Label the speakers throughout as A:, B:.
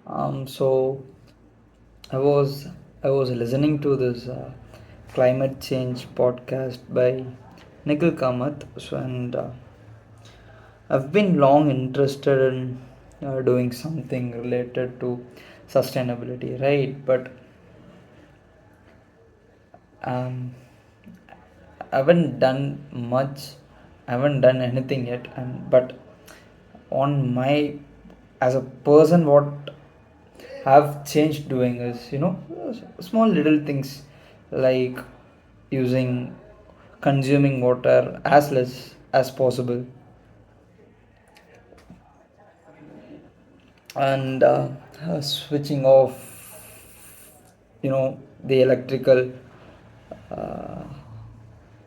A: So I was I was listening to this climate change podcast by Nikhil Kamath. And I've been long interested in doing something related to sustainability, right? But um, I haven't done much. I haven't done anything yet, and but on my as a person, what have changed doing is small little things like using consuming water as less as possible, and switching off the electrical uh,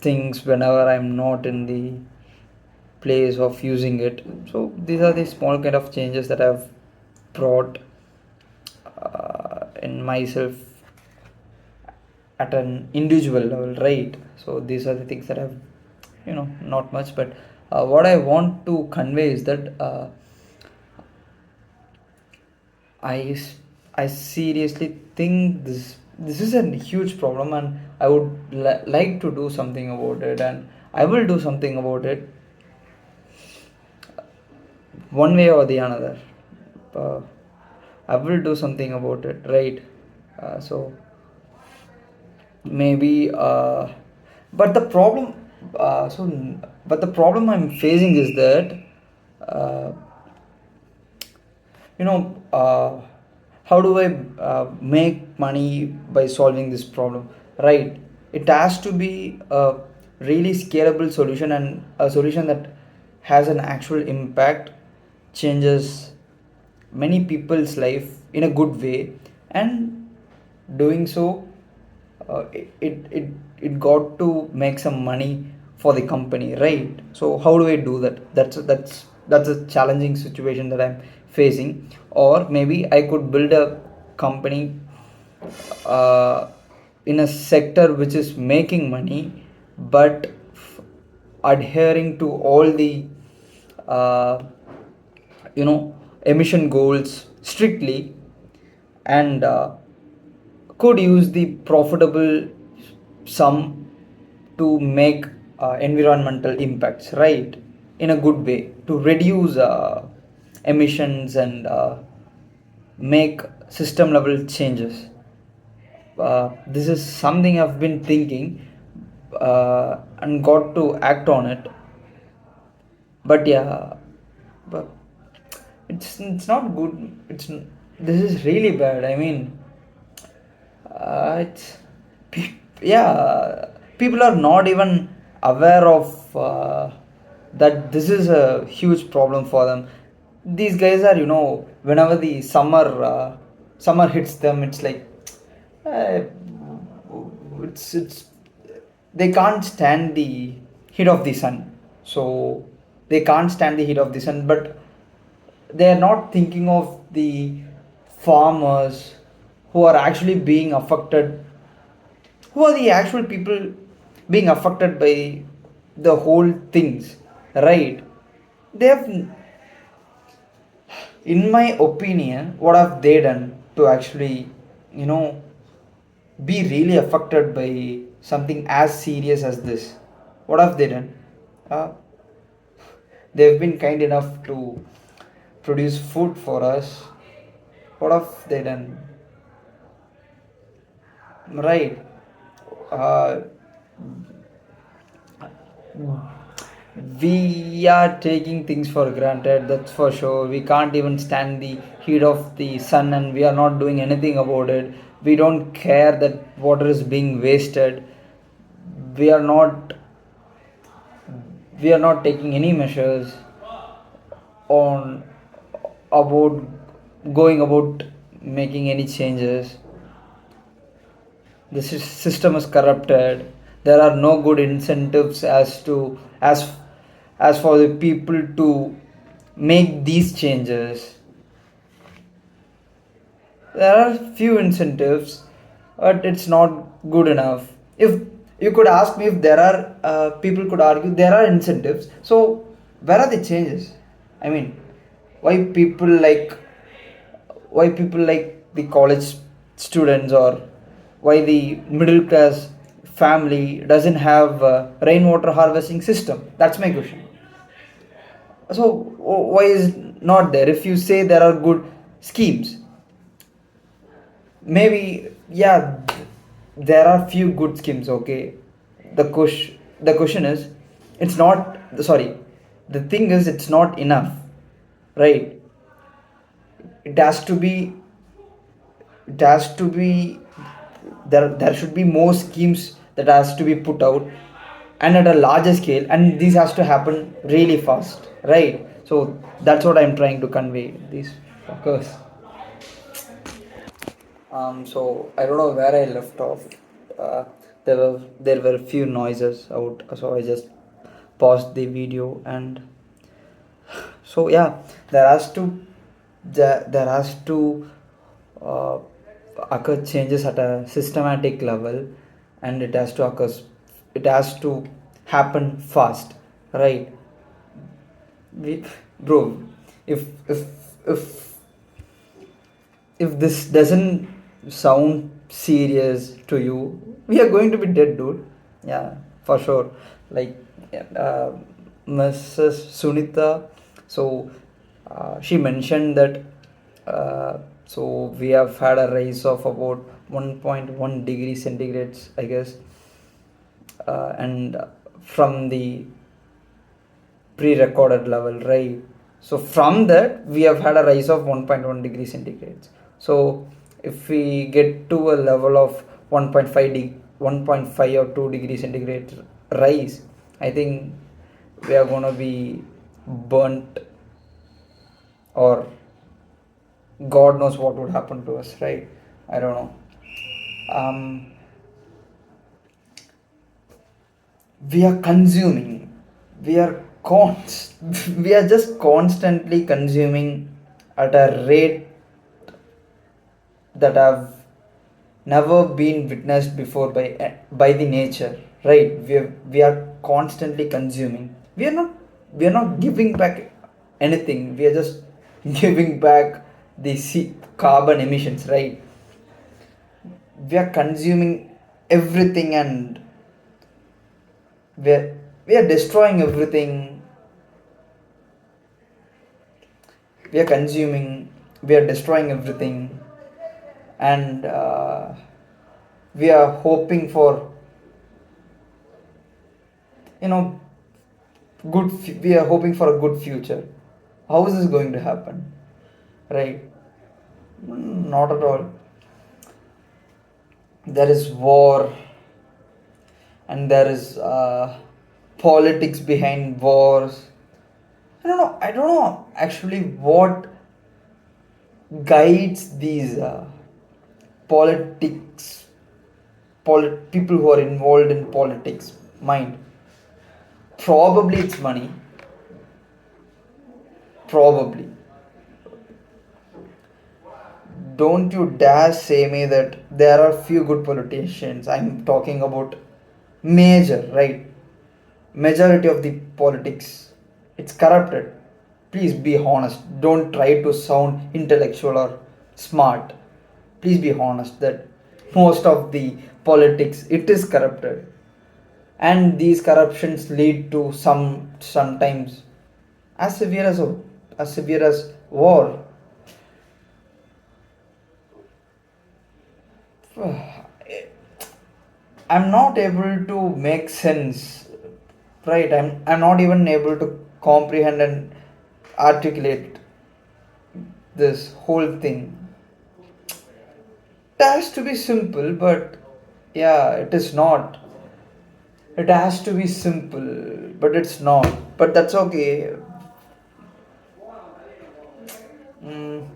A: things whenever I'm not in the place of using it. So these are the small kind of changes that I've brought in myself at an individual level, right? So these are the things that I've not much, but what I want to convey is that I I seriously think this is a huge problem, and I would like to do something about it, and I will do something about it one way or the another. uh, I will do something about it, right? So maybe but the problem so but the problem I'm facing is that uh, you know uh, how do I make money by solving this problem, right? It has to be a really scalable solution, and a solution that has an actual impact, changes many people's life in a good way, and doing so it got to make some money for the company, right? So how do I do that? That's a challenging situation that I'm facing. Or maybe I could build a company uh, in a sector which is making money, but adhering to all the uh, emission goals strictly, and could use the profitable sum to make environmental impacts, right, in a good way, to reduce emissions and make system level changes. This is something I've been thinking and got to act on it. But yeah, but it's not good. This is really bad. I mean, it's yeah, people are not even aware of that this is a huge problem for them. These guys are, whenever the summer hits them, it's like uh, it's they can't stand the heat of the sun. So they can't stand the heat of the sun, but they are not thinking of the farmers who are actually being affected, who are the actual people being affected by the whole things, right? They have, in my opinion, what have they done to actually, you know be really affected by something as serious as this? What have they done? uh, they've been kind enough to produce food for us. What have they done, right? uh, we are taking things for granted, that's for sure. We can't even stand the heat of the sun, and we are not doing anything about it. We don't care that water is being wasted. we are not we are not taking any measures on about going about making any changes. The system is corrupted. There are no good incentives as for the people to make these changes. There are few incentives, but it's not good enough. If you could ask me, if there are people could argue there are incentives, so where are the changes? I mean, why people like why people like the college students, or why the middle class family doesn't have a rainwater harvesting system? That's my question. So why is not there? If you say there are good schemes, maybe, yeah, there are few good schemes, okay. The question is, it's not, sorry, the thing is, it's not enough, right? It has to be, it has to be, there should be more schemes that has to be put out, and at a larger scale, and this has to happen really fast, right? So that's what I'm trying to convey this focus. So I don't know where I left off. Uh, there were few noises out, so I just paused the video. And so yeah, there has to, there has to uh, occur changes at a systematic level, and it has to happen fast, right? We, bro, if if if if this doesn't sound serious to you, we are going to be dead, dude. Yeah, for sure. Like, uh, Mrs. Sunita, so she mentioned that, so we have had a rise of about 1.1 degree centigrades, I guess, and from the pre-recorded level, right? So from that we have had a rise of 1.1 degree centigrade. So if we get to a level of 1.5 or 2 degree centigrade rise, I think we are going to be burnt, or god knows what would happen to us, right? I don't know. um we are consuming, we are we are just constantly consuming at a rate that have never been witnessed before by the nature, right? We are constantly consuming. We are not giving back anything. We are just giving back the carbon emissions, right? We are consuming everything, and we are destroying everything. We are consuming, we are destroying everything, and we are hoping for, you know we are hoping for a good future. How is this going to happen, right? Not at all. There is war, and there is politics behind wars. I don't know actually what guides these politics, people who are involved in politics mind. Probably it's money. Probably. Don't you dare say me that there are few good politicians. I'm talking about major, right? Majority of the politics, it's corrupted. Please be honest. Don't try to sound intellectual or smart. Please be honest that most of the politics, it is corrupted, and these corruptions lead to sometimes as severe as war. I'm not able to make sense, right? I'm not even able to comprehend and articulate this whole thing. It has to be simple, but yeah, it is not. It has to be simple, but it's not. But that's okay. Mm,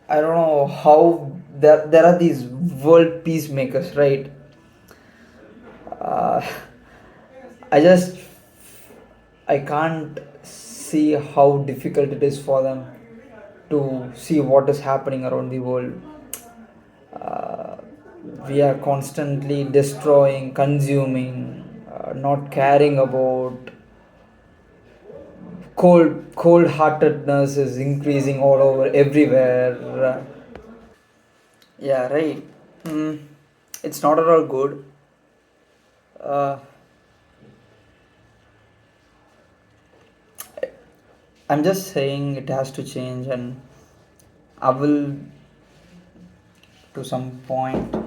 A: I don't know how there are these world peacemakers, right? Uh, I just I can't see how difficult it is for them to see what is happening around the world. Uh, we are constantly destroying, consuming, not caring about cold heartedness is increasing all over everywhere. Yeah, right. mm, it's not at all good. uh, I'm just saying it has to change, and I will to some point